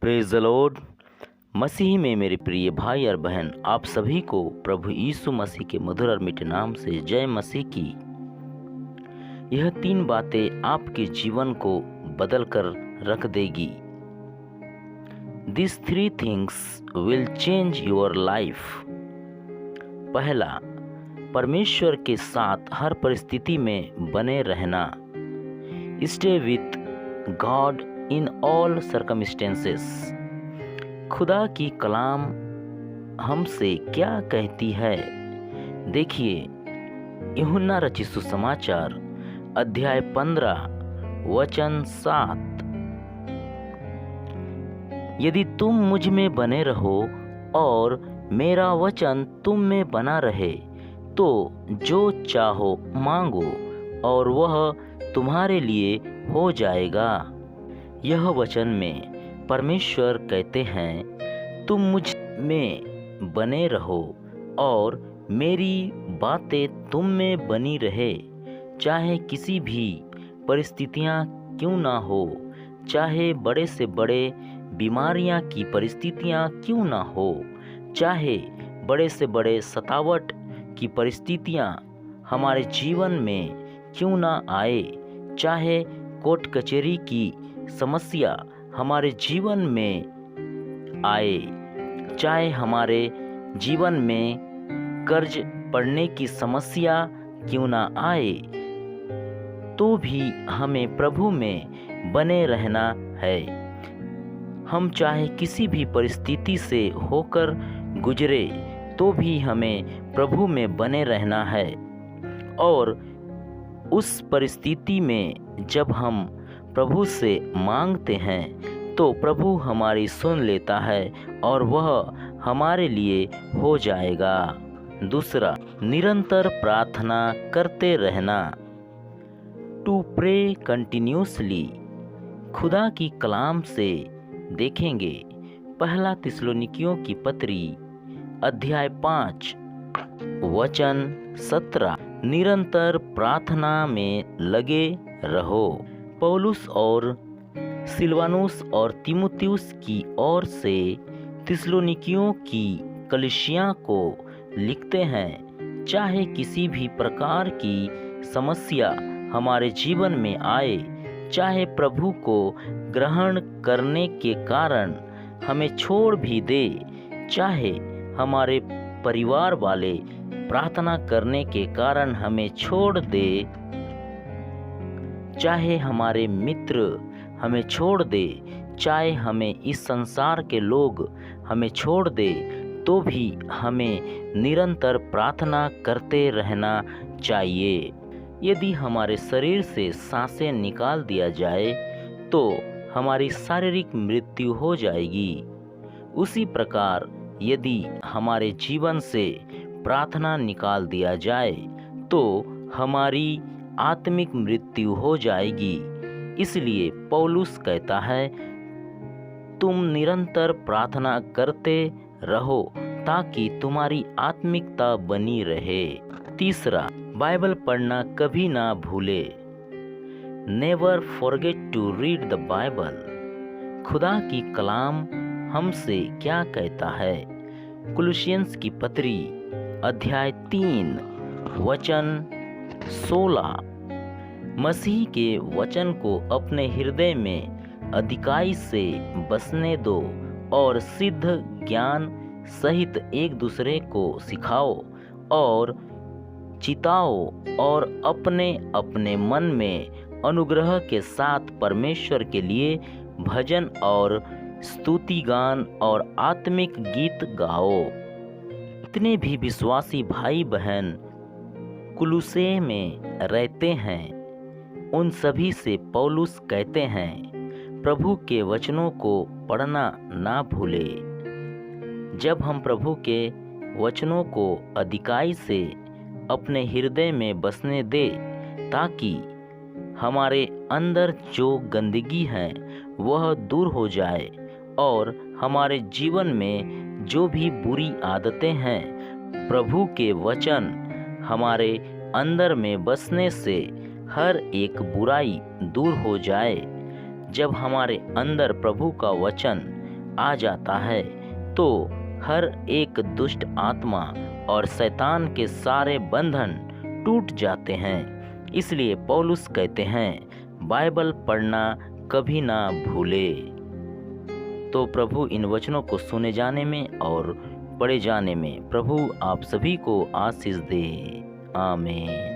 Praise the Lord. मसीह में मेरे प्रिय भाई और बहन, आप सभी को प्रभु यीशु मसीह के मधुर और मीठे नाम से जय मसीह की। यह 3 बातें आपके जीवन को बदल कर रख देगी। These 3 things will change your life। पहला, परमेश्वर के साथ हर परिस्थिति में बने रहना। Stay with God in all circumstances। खुदा की कलाम हमसे क्या कहती है? देखिए, यूहन्ना रचित सुसमाचार अध्याय 15 वचन 7। यदि तुम मुझ में बने रहो और मेरा वचन तुम में बना रहे, तो जो चाहो मांगो और वह तुम्हारे लिए हो जाएगा। यह वचन में परमेश्वर कहते हैं, तुम मुझ में बने रहो और मेरी बातें तुम में बनी रहे। चाहे किसी भी परिस्थितियां क्यों ना हो, चाहे बड़े से बड़े बीमारियां की परिस्थितियां क्यों ना हो, चाहे बड़े से बड़े सतावट की परिस्थितियां हमारे जीवन में क्यों ना आए, चाहे कोर्ट कचहरी की समस्या हमारे जीवन में आए, चाहे हमारे जीवन में कर्ज पड़ने की समस्या क्यों ना आए, तो भी हमें प्रभु में बने रहना है। हम चाहे किसी भी परिस्थिति से होकर गुजरे, तो भी हमें प्रभु में बने रहना है। और उस परिस्थिति में जब हम प्रभु से मांगते हैं, तो प्रभु हमारी सुन लेता है और वह हमारे लिए हो जाएगा। दूसरा, निरंतर प्रार्थना करते रहना। To pray continuously. खुदा की कलाम से देखेंगे, पहला थिस्सलुनीकियों की पत्री अध्याय 5 वचन 17। निरंतर प्रार्थना में लगे रहो। पौलुस और सिलवानुस और तीमुथियुस की ओर से थिस्सलुनीकियों की कलीसिया को लिखते हैं, चाहे किसी भी प्रकार की समस्या हमारे जीवन में आए, चाहे प्रभु को ग्रहण करने के कारण हमें छोड़ भी दे, चाहे हमारे परिवार वाले प्रार्थना करने के कारण हमें छोड़ दे, चाहे हमारे मित्र हमें छोड़ दे, चाहे हमें इस संसार के लोग हमें छोड़ दे, तो भी हमें निरंतर प्रार्थना करते रहना चाहिए। यदि हमारे शरीर से सांसें निकाल दिया जाए, तो हमारी शारीरिक मृत्यु हो जाएगी। उसी प्रकार यदि हमारे जीवन से प्रार्थना निकाल दिया जाए, तो हमारी आत्मिक मृत्यु हो जाएगी। इसलिए पौलुस कहता है, तुम निरंतर प्रार्थना करते रहो ताकि तुम्हारी आत्मिकता बनी रहे। तीसरा, बाइबल पढ़ना कभी ना भूले। Never forget to read the Bible. खुदा की कलाम हमसे क्या कहता है? कुलुसियंस की पत्री अध्याय 3 वचन 16। मसीह के वचन को अपने हृदय में अधिकाई से बसने दो और सिद्ध ज्ञान सहित एक दूसरे को सिखाओ और चिताओ, और अपने अपने मन में अनुग्रह के साथ परमेश्वर के लिए भजन और स्तुति गान और आत्मिक गीत गाओ। जितने भी विश्वासी भाई बहन कुलुसे में रहते हैं, उन सभी से पौलुस कहते हैं, प्रभु के वचनों को पढ़ना ना भूले। जब हम प्रभु के वचनों को अधिकाई से अपने हृदय में बसने दे, ताकि हमारे अंदर जो गंदगी है वह दूर हो जाए और हमारे जीवन में जो भी बुरी आदतें हैं, प्रभु के वचन हमारे अंदर में बसने से हर एक बुराई दूर हो जाए। जब हमारे अंदर प्रभु का वचन आ जाता है तो हर एक दुष्ट आत्मा और शैतान के सारे बंधन टूट जाते हैं। इसलिए पौलुस कहते हैं बाइबल पढ़ना कभी ना भूले। तो प्रभु इन वचनों को सुने जाने में और पढ़े जाने में प्रभु आप सभी को आशीष दे। आमीन।